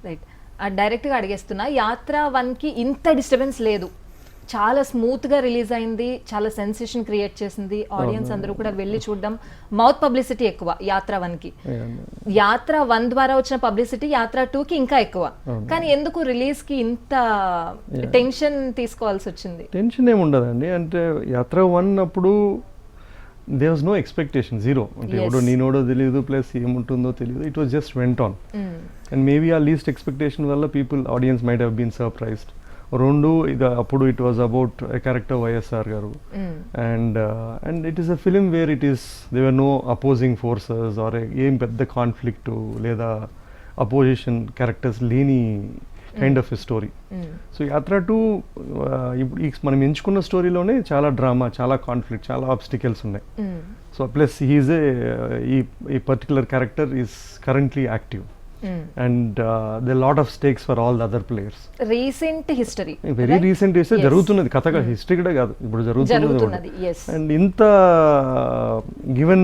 Right. డైరెక్ట్గా అడిగేస్తున్నా, యాత్ర 1కి ఇంత డిస్టర్బెన్స్ లేదు, చాలా స్మూత్గా రిలీజ్ అయింది, చాలా సెన్సేషన్ క్రియేట్ చేసింది, ఆడియన్స్ అందరూ కూడా వెళ్ళి చూడడం, మౌత్ పబ్లిసిటీ ఎక్కువ యాత్ర 1కి. యాత్ర 1 ద్వారా వచ్చిన పబ్లిసిటీ యాత్ర 2కి ఇంకా ఎక్కువ. కానీ ఎందుకు రిలీజ్కి ఇంత టెన్షన్ తీసుకోవాల్సి వచ్చింది? టెన్షన్ ఏమి ఉండదండి, అంటే యాత్ర 1 అప్పుడు there was no expectation, zero. అంటే ఎవడో నేనోడో తెలియదు, ప్లస్ ఏముంటుందో తెలియదు. It was just went on. And maybe ఆ లీస్ట్ ఎక్స్పెక్టేషన్ వల్ల audience might have been surprised. రెండు ఇది అప్పుడు it was about character YSR గారు, and it is a film where it is there no opposing forces or ఏం పెద్ద conflict లేదా opposition characters లేని kind of a story. So Yatra 2 ఇప్పుడు మనం ఎంచుకున్న స్టోరీలోనే చాలా డ్రామా, చాలా కాన్ఫ్లిక్ట్, చాలా ఆబ్స్టికల్స్ ఉన్నాయి. సో ప్లస్ హీఈస్ ఈ particular character is currently active. And there are lot of stakes for all the other players. Recent history. Very right? Recent history. Yes. జరుగుతున్నది కథ, హిస్టరీ కూడా కాదు, ఇప్పుడు జరుగుతున్నది. Yes. And ఇంత given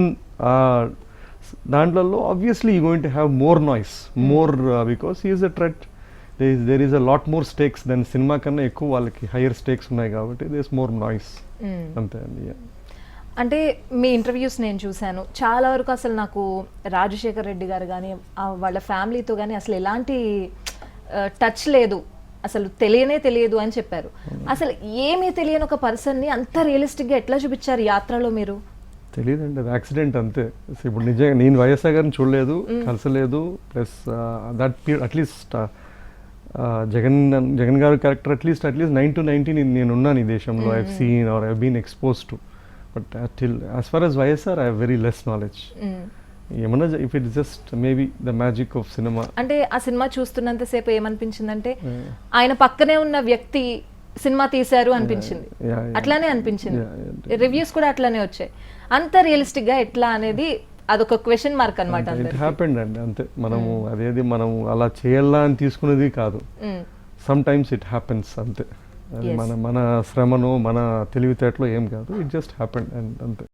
దాంట్లో obviously you going to have more noise, more because he is a threat. There is a lot more stakes than cinema కన్నా ఎక్కువ వాళ్ళకి హైయర్ స్టేక్స్ ఉన్నాయి కాబట్టి there is more noise. అంతే అండి. అంటే మీ ఇంటర్వ్యూస్ నేను చూశాను, చాలా వరకు అసలు నాకు రాజశేఖర్ రెడ్డి గారు కానీ వాళ్ళ ఫ్యామిలీతో కానీ అసలు ఎలాంటి టచ్ లేదు, అసలు తెలియదు అని చెప్పారు. అసలు ఏమీ తెలియని ఒక పర్సన్ని అంత రియలిస్టిక్గా ఎట్లా చూపించారు యాత్రలో మీరు? తెలియదండి, అది యాక్సిడెంట్ అంతే. ఇప్పుడు నిజంగా నేను వైఎస్ఆర్ గారిని చూడలేదు, కలిసలేదు, ప్లస్ దట్ అట్లీస్ట్ జగన్ గారు క్యారెక్టర్ అట్లీస్ట్ 9 to 19 నేను ఉన్నాను ఈ దేశంలో, I have seen or I have been exposed to. But as far as YSR, I have very less knowledge. ఏమన్నా if it is just maybe the magic of cinema. అంటే ఆ cinema చూస్తున్నంతసేపు ఏమనిపించిందంటే ఆయన పక్కనే ఉన్న వ్యక్తి సినిమా తీశారు అనిపించింది, అట్లానే అనిపించింది. రివ్యూస్ కూడా అట్లానే వచ్చాయి. అంత రియలిస్టిక్ గా ఎట్లా అనేది అదొక క్వశ్చన్ మార్క్ అన్నమాట. ఇట్ హ్యాపెండ్ అండి, అంతే. మనము అదేది మనం అలా చేయాలా అని తీసుకునేది కాదు, సమ్ టైమ్స్ ఇట్ హ్యాపెన్స్ అంతే. మన శ్రమను మన తెలివితేటలో ఏం కాదు, ఇట్ జస్ట్ హ్యాపెండ్ అండ్ అంతే.